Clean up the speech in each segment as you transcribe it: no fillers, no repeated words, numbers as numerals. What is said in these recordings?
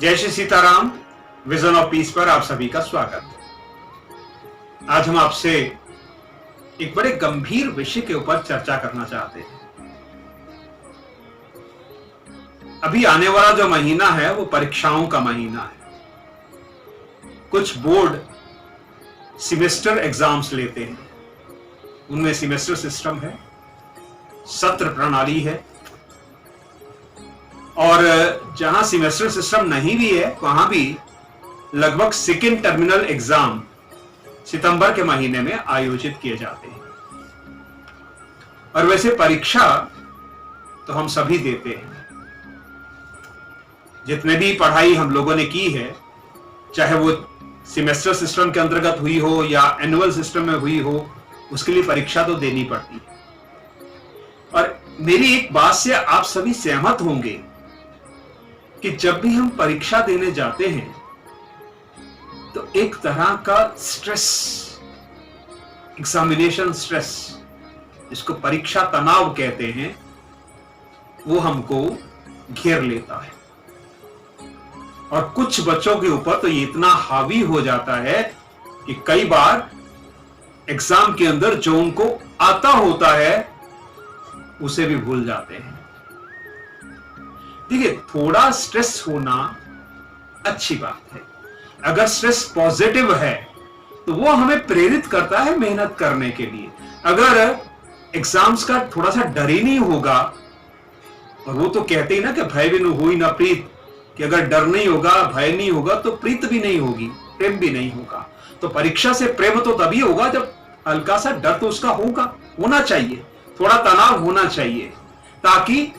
जय Shri Sitaram. Vision of peace पर आप सभी का स्वागत। आज हम आपसे एक बड़े गंभीर विषय के ऊपर चर्चा करना चाहते हैं। अभी आने वाला जो महीना है वो परीक्षाओं का महीना है। कुछ बोर्ड सेमेस्टर एग्जाम्स लेते हैं, उनमें सेमेस्टर सिस्टम है, सत्र प्रणाली है, और जहां सेमेस्टर सिस्टम नहीं भी है वहां भी लगभग सेकेंड टर्मिनल एग्जाम सितंबर के महीने में आयोजित किए जाते हैं। और वैसे परीक्षा तो हम सभी देते हैं। जितने भी पढ़ाई हम लोगों ने की है, चाहे वो सेमेस्टर सिस्टम के अंतर्गत हुई हो या एनुअल सिस्टम में हुई हो, उसके लिए परीक्षा तो देनी पड़ती है। और मेरी एक बात से आप सभी सहमत होंगे कि जब भी हम परीक्षा देने जाते हैं तो एक तरह का स्ट्रेस, एग्जामिनेशन स्ट्रेस, जिसको परीक्षा तनाव कहते हैं, वो हमको घेर लेता है। और कुछ बच्चों के ऊपर तो ये इतना हावी हो जाता है कि कई बार एग्जाम के अंदर जो उनको आता होता है उसे भी भूल जाते हैं। देखिए, थोड़ा स्ट्रेस होना अच्छी बात है। अगर स्ट्रेस पॉजिटिव है तो वो हमें प्रेरित करता है मेहनत करने के लिए। अगर एग्जाम्स का थोड़ा सा डर ही नहीं होगा, और वो तो कहते ही ना कि भय बिनु हुई ना प्रीत, कि अगर डर नहीं होगा, भय नहीं होगा तो प्रीत भी नहीं होगी, प्रेम भी नहीं होगा। तो परीक्षा से प्रेम तो तभी होगा जब हल्का सा डर तो उसका होना चाहिए, थोड़ा तनाव होना चाहिए, ताकि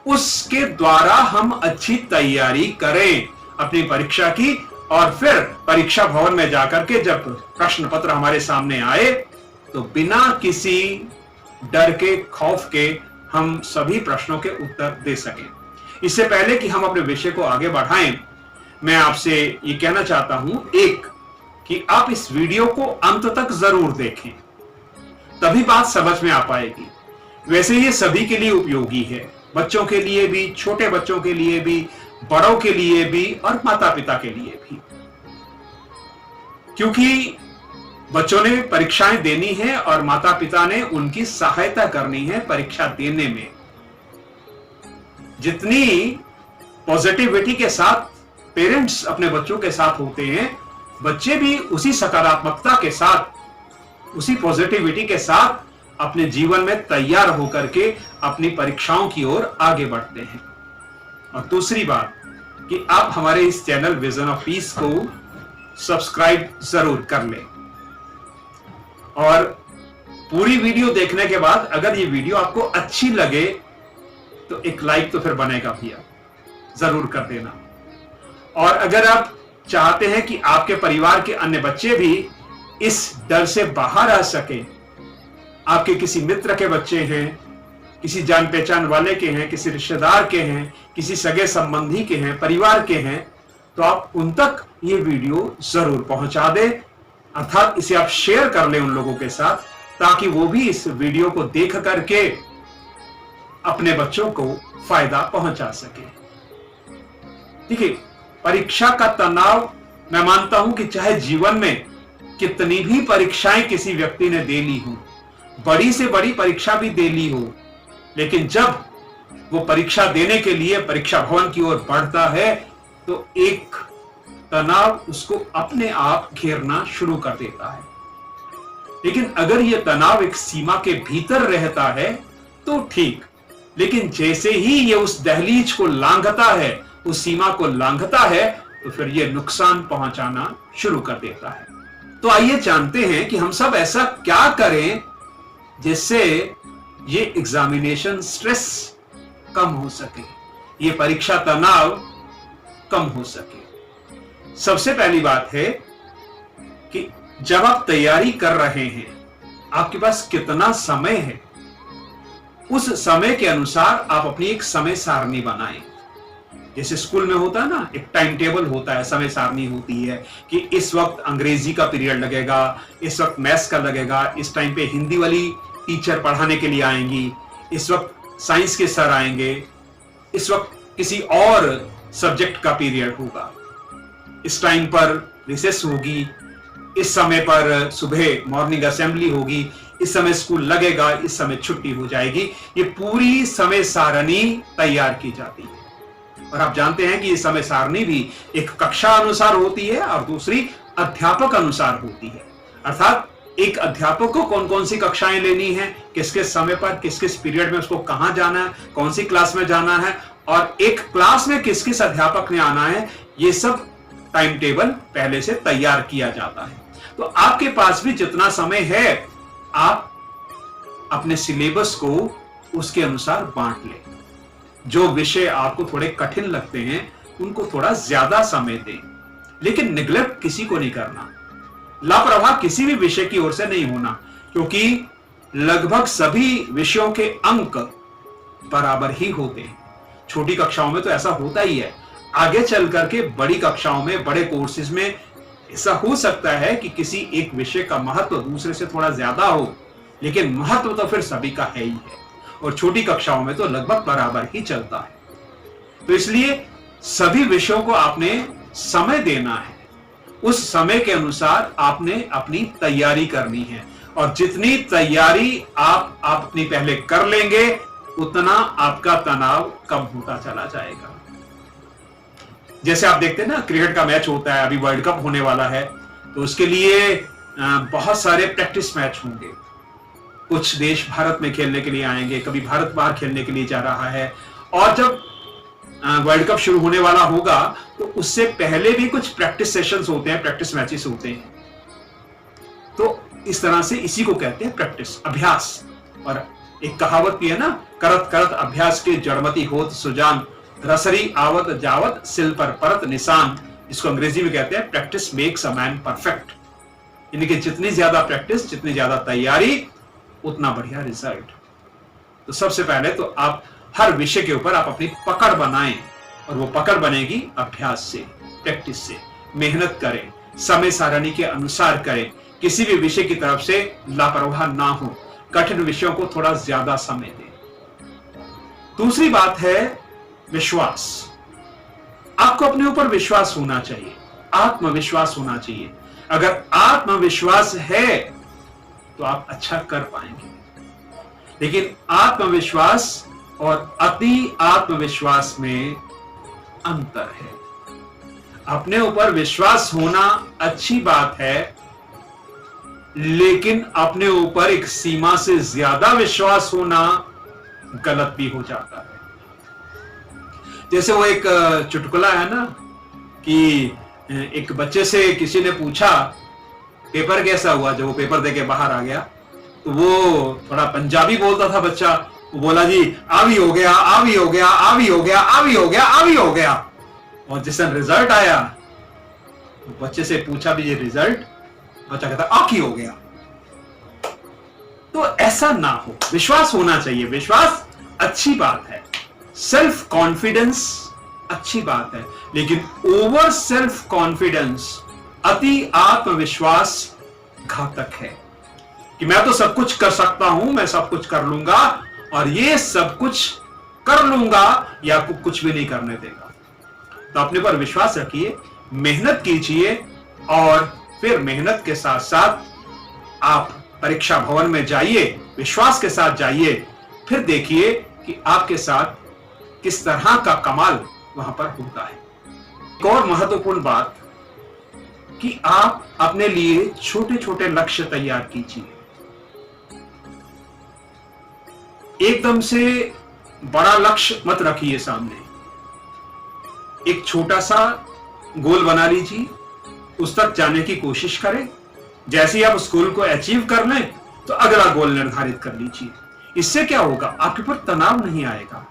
उसके द्वारा हम अच्छी तैयारी करें अपनी परीक्षा की। और फिर परीक्षा भवन में जाकर के जब प्रश्न पत्र हमारे सामने आए तो बिना किसी डर के, खौफ के हम सभी प्रश्नों के उत्तर दे सकें। इससे पहले कि हम अपने विषय को आगे बढ़ाएं, मैं आपसे ये कहना चाहता हूं कि आप इस वीडियो को अंत तक जरूर देखें, तभी बात समझ में आ पाएगी। वैसे ये सभी के लिए उपयोगी है, बच्चों के लिए भी, छोटे बच्चों के लिए भी, बड़ों के लिए भी और माता पिता के लिए भी। क्योंकि बच्चों ने परीक्षाएं देनी है और माता पिता ने उनकी सहायता करनी है परीक्षा देने में। जितनी पॉजिटिविटी के साथ पेरेंट्स अपने बच्चों के साथ होते हैं, बच्चे भी उसी सकारात्मकता के साथ, उसी पॉजिटिविटी के साथ अपने जीवन में तैयार होकर के अपनी परीक्षाओं की ओर आगे बढ़ते हैं। और दूसरी बात कि आप हमारे इस चैनल विजन ऑफ पीस को सब्सक्राइब जरूर कर लें। और पूरी वीडियो देखने के बाद अगर ये वीडियो आपको अच्छी लगे तो एक लाइक तो फिर बनेगा भैया, जरूर कर देना। और अगर आप चाहते हैं कि आपके परिवार के अन्य बच्चे भी इस डर से बाहर आ सके, आपके किसी मित्र के बच्चे हैं, किसी जान पहचान वाले के हैं, किसी रिश्तेदार के हैं, किसी सगे संबंधी के हैं, परिवार के हैं, तो आप उन तक ये वीडियो जरूर पहुंचा दें। अर्थात इसे आप शेयर कर लें उन लोगों के साथ, ताकि वो भी इस वीडियो को देख करके अपने बच्चों को फायदा पहुंचा सके। देखिए, परीक्षा का तनाव, मैं मानता हूं कि चाहे जीवन में कितनी भी परीक्षाएं किसी व्यक्ति ने दे ली हो, बड़ी से बड़ी परीक्षा भी दे ली हो, लेकिन जब वो परीक्षा देने के लिए परीक्षा भवन की ओर बढ़ता है तो एक तनाव उसको अपने आप घेरना शुरू कर देता है। लेकिन अगर यह तनाव एक सीमा के भीतर रहता है तो ठीक, लेकिन जैसे ही ये उस दहलीज को लांघता है, उस सीमा को लांघता है, तो फिर यह नुकसान पहुंचाना शुरू कर देता है। तो आइए जानते हैं कि हम सब ऐसा क्या करें जिससे ये एग्जामिनेशन स्ट्रेस कम हो सके, ये परीक्षा तनाव कम हो सके। सबसे पहली बात है कि जब आप तैयारी कर रहे हैं, आपके पास कितना समय है, उस समय के अनुसार आप अपनी एक समय सारणी बनाएं। जैसे स्कूल में होता है ना, एक टाइम टेबल होता है, समय सारणी होती है कि इस वक्त अंग्रेजी का पीरियड लगेगा, इस वक्त मैथ्स का लगेगा, इस टाइम पे हिंदी वाली टीचर पढ़ाने के लिए आएंगी, इस वक्त साइंस के सर आएंगे, इस वक्त किसी और सब्जेक्ट का पीरियड होगा, इस टाइम पर रिसेस होगी, इस समय पर सुबह मॉर्निंग असेंबली होगी, इस समय स्कूल लगेगा, इस समय छुट्टी हो जाएगी। ये पूरी समय सारणी तैयार की जाती है। और आप जानते हैं कि ये समय सारणी भी एक कक्षा अनुसार होती है और दूसरी अध्यापक अनुसार होती है। अर्थात एक अध्यापक को कौन कौन सी कक्षाएं लेनी है, किस किस समय पर, किस किस पीरियड में उसको कहां जाना है, कौन सी क्लास में जाना है, और एक क्लास में किस किस अध्यापक ने आना है, ये सब टाइम टेबल पहले से तैयार किया जाता है। तो आपके पास भी जितना समय है, आप अपने सिलेबस को उसके अनुसार बांट लें। जो विषय आपको थोड़े कठिन लगते हैं उनको थोड़ा ज्यादा समय दें, लेकिन निग्लेक्ट किसी को नहीं करना, लापरवाह किसी भी विषय की ओर से नहीं होना, क्योंकि लगभग सभी विषयों के अंक बराबर ही होते हैं। छोटी कक्षाओं में तो ऐसा होता ही है, आगे चल करके बड़ी कक्षाओं में, बड़े कोर्सेज में ऐसा हो सकता है कि किसी एक विषय का महत्व दूसरे से थोड़ा ज्यादा हो, लेकिन महत्व तो फिर सभी का है ही है, और छोटी कक्षाओं में तो लगभग बराबर ही चलता है। तो इसलिए सभी विषयों को आपने समय देना है, उस समय के अनुसार आपने अपनी तैयारी करनी है, और जितनी तैयारी आप अपनी पहले कर लेंगे उतना आपका तनाव कम होता चला जाएगा। जैसे आप देखते हैं ना, क्रिकेट का मैच होता है, अभी वर्ल्ड कप होने वाला है, तो उसके लिए बहुत सारे प्रैक्टिस मैच होंगे। कुछ देश भारत में खेलने के लिए आएंगे, कभी भारत बाहर खेलने के लिए जा रहा है, और जब वर्ल्ड कप शुरू होने वाला होगा तो उससे पहले भी कुछ प्रैक्टिस सेशंस होते हैं, प्रैक्टिस मैचेस होते हैं। तो इस तरह से इसी को कहते हैं प्रैक्टिस, अभ्यास। और एक कहावत भी है ना, करत करत अभ्यास के जड़मती होत सुजान, रसरी आवत जावत सिल पर परत निशान। इसको अंग्रेजी में कहते हैं practice makes a man perfect. यानी कि जितनी ज्यादा प्रैक्टिस, जितनी ज्यादा तैयारी, उतना बढ़िया रिजल्ट। तो सबसे पहले तो आप हर विषय के ऊपर आप अपनी पकड़ बनाएं, और वो पकड़ बनेगी अभ्यास से, प्रैक्टिस से। मेहनत करें, समय सारणी के अनुसार करें, किसी भी विषय की तरफ से लापरवाह ना हो, कठिन विषयों को थोड़ा ज्यादा समय दें। दूसरी बात है विश्वास। आपको अपने ऊपर विश्वास होना चाहिए, आत्मविश्वास होना चाहिए। अगर आत्मविश्वास है तो आप अच्छा कर पाएंगे, लेकिन आत्मविश्वास और अति आत्मविश्वास में अंतर है। अपने ऊपर विश्वास होना अच्छी बात है, लेकिन अपने ऊपर एक सीमा से ज्यादा विश्वास होना गलत भी हो जाता है। जैसे वो एक चुटकुला है ना, कि एक बच्चे से किसी ने पूछा पेपर कैसा हुआ। जब वो पेपर देके बाहर आ गया तो वो थोड़ा पंजाबी बोलता था बच्चा, वो बोला जी आवी हो गया, आवी हो गया, आवी हो गया, आवी हो गया, आवी हो गया। और जिस दिन रिजल्ट आया तो बच्चे से पूछा भी ये रिजल्ट, बच्चा कहता आकी हो गया। तो ऐसा ना हो, विश्वास होना चाहिए। विश्वास अच्छी बात है, सेल्फ कॉन्फिडेंस अच्छी बात है, लेकिन ओवर सेल्फ कॉन्फिडेंस, अति आत्मविश्वास घातक है कि मैं तो सब कुछ कर सकता हूं, मैं सब कुछ कर लूंगा, और ये सब कुछ कर लूंगा ये आपको कुछ भी नहीं करने देगा। तो अपने पर विश्वास रखिए, मेहनत कीजिए, और फिर मेहनत के साथ साथ आप परीक्षा भवन में जाइए, विश्वास के साथ जाइए, फिर देखिए कि आपके साथ किस तरह का कमाल वहां पर होता है। एक और महत्वपूर्ण बात कि आप अपने लिए छोटे छोटे लक्ष्य तैयार कीजिए। एकदम से बड़ा लक्ष्य मत रखिए सामने, एक छोटा सा गोल बना लीजिए, उस तक जाने की कोशिश करें। जैसे ही आप उस गोल को अचीव कर लें तो अगला गोल निर्धारित कर लीजिए। इससे क्या होगा, आपके ऊपर तनाव नहीं आएगा।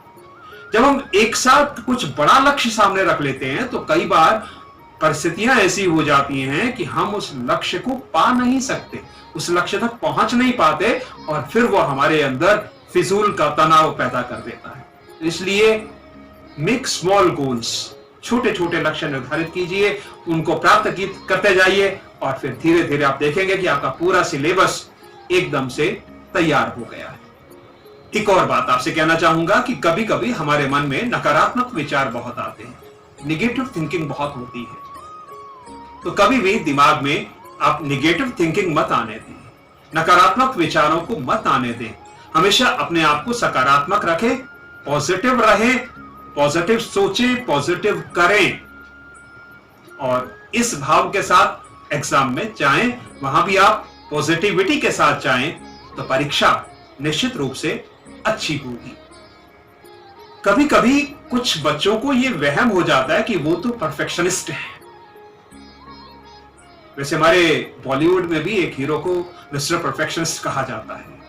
जब हम एक साथ कुछ बड़ा लक्ष्य सामने रख लेते हैं तो कई बार परिस्थितियां ऐसी हो जाती हैं कि हम उस लक्ष्य को पा नहीं सकते, उस लक्ष्य तक पहुंच नहीं पाते, और फिर वो हमारे अंदर फिजूल का तनाव पैदा कर देता है। इसलिए मेक स्मॉल गोल्स, छोटे छोटे लक्ष्य निर्धारित कीजिए, उनको प्राप्त करते जाइए, और फिर धीरे धीरे आप देखेंगे कि आपका पूरा सिलेबस एकदम से तैयार हो गया है। एक और बात आपसे कहना चाहूंगा कि कभी कभी हमारे मन में नकारात्मक विचार बहुत आते हैं निगेटिव थिंकिंग बहुत होती है। तो कभी भी दिमाग में आप निगेटिव थिंकिंग मत आने दें, नकारात्मक विचारों को मत आने दें। हमेशा अपने आप को सकारात्मक रखें, पॉजिटिव रहें, पॉजिटिव सोचें, पॉजिटिव करें और इस भाव के साथ एग्जाम में जाएं। वहां भी आप पॉजिटिविटी के साथ जाएं तो परीक्षा निश्चित रूप से अच्छी होगी। कभी कभी कुछ बच्चों को यह वहम हो जाता है कि वो तो परफेक्शनिस्ट है। वैसे हमारे बॉलीवुड में भी एक हीरो को मिस्टर परफेक्शनिस्ट कहा जाता है।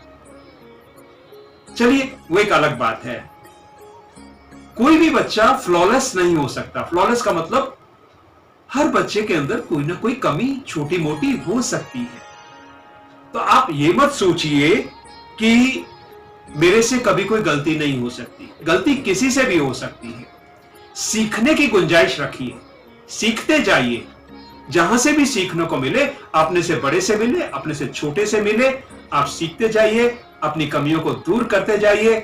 चलिए वो एक अलग बात है। कोई भी बच्चा फ्लॉलेस नहीं हो सकता। फ्लॉलेस का मतलब हर बच्चे के अंदर कोई ना कोई कमी छोटी मोटी हो सकती है। तो आप ये मत सोचिए कि मेरे से कभी कोई गलती नहीं हो सकती। गलती किसी से भी हो सकती है। सीखने की गुंजाइश रखिए, सीखते जाइए। जहां से भी सीखने को मिले, अपने से बड़े से मिले, अपने से छोटे से मिले, आप सीखते जाइए, अपनी कमियों को दूर करते जाइए।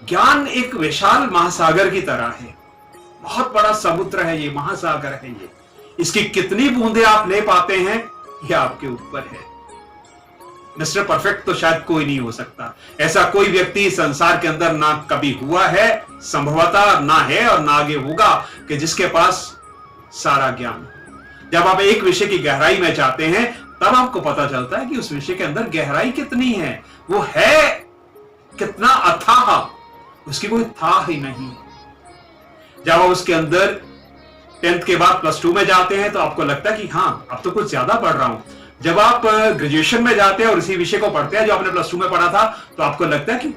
ज्ञान एक विशाल महासागर की तरह है। बहुत बड़ा समुद्र है ये, महासागर है ये। इसकी कितनी बूंदे आप ले पाते हैं यह आपके ऊपर है। मिस्टर परफेक्ट तो शायद कोई नहीं हो सकता। ऐसा कोई व्यक्ति संसार के अंदर ना कभी हुआ है, संभवतः ना है और ना आगे होगा कि जिसके पास सारा ज्ञान। जब आप एक विषय की गहराई में जाते हैं तब आपको पता चलता है कि उस विषय के अंदर गहराई कितनी है, वो है कितना अथाह, उसकी कोई था ही नहीं। जब आप उसके अंदर 10th के बाद +2 में जाते हैं तो आपको लगता है कि हाँ अब तो कुछ ज्यादा पढ़ रहा हूं। जब आप ग्रेजुएशन में जाते हैं और इसी विषय को पढ़ते हैं जो आपने +2 में पढ़ा था तो आपको लगता है कि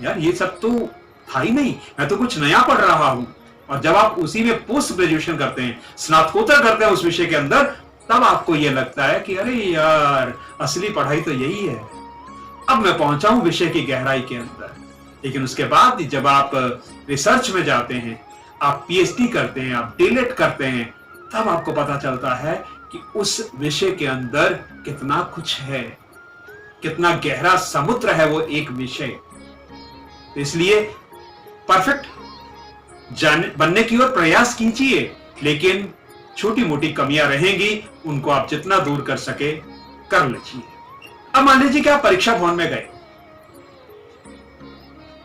यार ये सब तो था ही नहीं, मैं तो कुछ नया पढ़ रहा हूं। और जब आप उसी में पोस्ट ग्रेजुएशन करते हैं, स्नातकोत्तर करते हैं उस विषय के अंदर, तब आपको यह लगता है कि अरे यार असली पढ़ाई तो यही है। अब मैं पहुंचा हूं विषय की गहराई के अंदर। लेकिन उसके बाद जब आप रिसर्च में जाते हैं, आप पीएचडी करते हैं, आप डीएलएड करते हैं, तब आपको पता चलता है कि उस विषय के अंदर कितना कुछ है, कितना गहरा समुद्र है वो एक विषय। इसलिए परफेक्ट बनने की ओर प्रयास कीजिए, लेकिन छोटी मोटी कमियां रहेंगी, उनको आप जितना दूर कर सके कर लीजिए। अब मान लीजिए कि आप परीक्षा भवन में गए,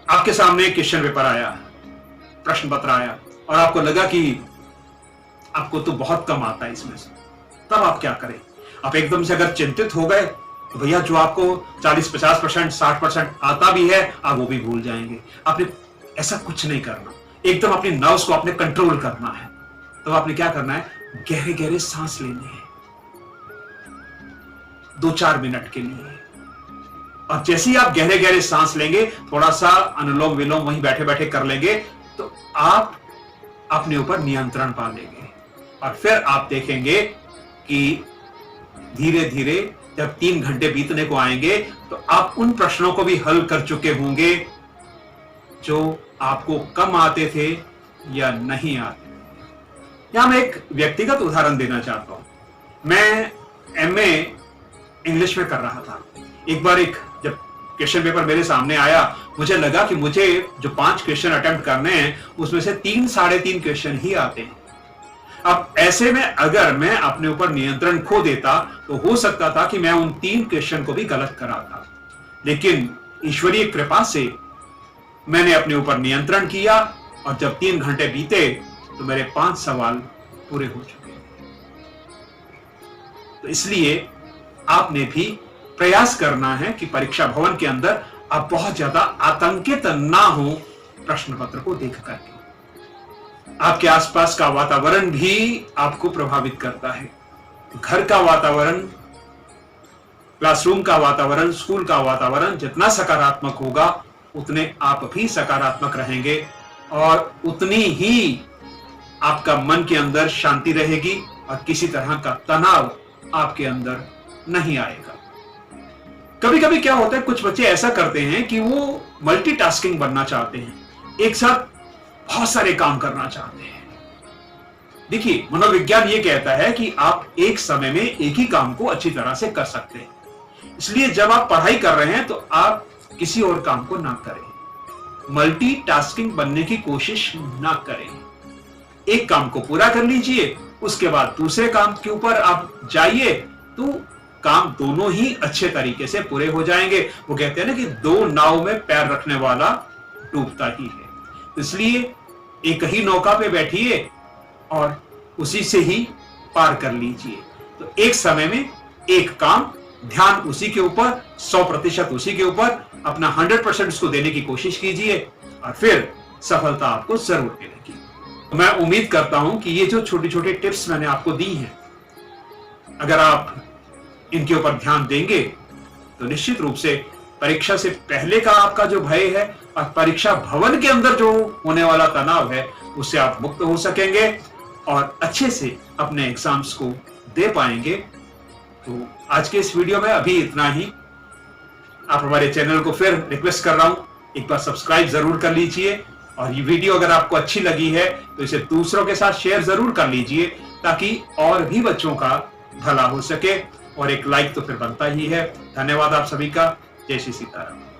आपके सामने क्वेश्चन पेपर आया, प्रश्न पत्र आया और आपको लगा कि आपको तो बहुत कम आता है इसमें से। तब आप क्या करें? आप एकदम से अगर चिंतित हो गए तो भैया जो आपको 40-50%, 60% आता भी है आप वो भी भूल जाएंगे। आपने ऐसा कुछ नहीं करना, एकदम अपने नर्व्स को आपने कंट्रोल करना है। तो आपने क्या करना है? गहरे गहरे सांस लेने हैं 2-4 मिनट के लिए। और जैसे ही आप गहरे गहरे सांस लेंगे, थोड़ा सा अनुलोम विलोम वहीं बैठे बैठे कर लेंगे, तो आप अपने ऊपर नियंत्रण पा लेंगे। और फिर आप देखेंगे कि धीरे धीरे जब 3 घंटे बीतने को आएंगे तो आप उन प्रश्नों को भी हल कर चुके होंगे जो आपको कम आते थे या नहीं आते। यहां मैं एक व्यक्तिगत उदाहरण देना चाहता हूं। मैं एमए इंग्लिश में कर रहा था। एक बार जब क्वेश्चन पेपर मेरे सामने आया, मुझे लगा कि मुझे जो 5 क्वेश्चन अटेम्प्ट करने हैं उसमें से 3-3.5 क्वेश्चन ही आते हैं। अब ऐसे में अगर मैं अपने ऊपर नियंत्रण खो देता तो हो सकता था कि मैं उन 3 क्वेश्चन को भी गलत कराता। लेकिन ईश्वरीय कृपा से मैंने अपने ऊपर नियंत्रण किया और जब 3 घंटे बीते तो मेरे 5 सवाल पूरे हो चुके। तो इसलिए आपने भी प्रयास करना है कि परीक्षा भवन के अंदर आप बहुत ज्यादा आतंकित ना हो प्रश्न पत्र को देख करके। आपके आसपास का वातावरण भी आपको प्रभावित करता है। घर का वातावरण, क्लासरूम का वातावरण, स्कूल का वातावरण जितना सकारात्मक होगा उतने आप भी सकारात्मक रहेंगे और उतनी ही आपका मन के अंदर शांति रहेगी और किसी तरह का तनाव आपके अंदर नहीं आएगा। कभी कभी क्या होता है, कुछ बच्चे ऐसा करते हैं कि वो मल्टीटास्किंग बनना चाहते हैं, एक साथ बहुत सारे काम करना चाहते हैं। देखिए, मनोविज्ञान ये कहता है कि आप एक समय में एक ही काम को अच्छी तरह से कर सकते हैं। इसलिए जब आप पढ़ाई कर रहे हैं तो आप किसी और काम को ना करें, मल्टीटास्किंग बनने की कोशिश ना करें। एक काम को पूरा कर लीजिए, उसके बाद दूसरे काम के ऊपर आप जाइए, तो काम दोनों ही अच्छे तरीके से पूरे हो जाएंगे। वो कहते हैं ना कि दो नाव में पैर रखने वाला डूबता ही है। इसलिए एक ही नौका पे बैठिए और उसी से ही पार कर लीजिए। तो एक समय में एक काम, ध्यान उसी के ऊपर, 100% उसी के ऊपर, अपना 100% उसको देने की कोशिश कीजिए और फिर सफलता आपको जरूर मिलेगी। मैं उम्मीद करता हूं कि ये जो छोटी छोटी टिप्स मैंने आपको दी हैं, अगर आप इनके ऊपर ध्यान देंगे तो निश्चित रूप से परीक्षा से पहले का आपका जो भय है और परीक्षा भवन के अंदर जो होने वाला तनाव है, उससे आप मुक्त हो सकेंगे और अच्छे से अपने एग्जाम्स को दे पाएंगे। तो आज के इस वीडियो में अभी इतना ही। आप हमारे चैनल को फिर रिक्वेस्ट कर रहा हूं, एक बार सब्सक्राइब जरूर कर लीजिए और ये वीडियो अगर आपको अच्छी लगी है तो इसे दूसरों के साथ शेयर जरूर कर लीजिए, ताकि और भी बच्चों का भला हो सके। और एक लाइक तो फिर बनता ही है। धन्यवाद आप सभी का। जय श्री सीताराम।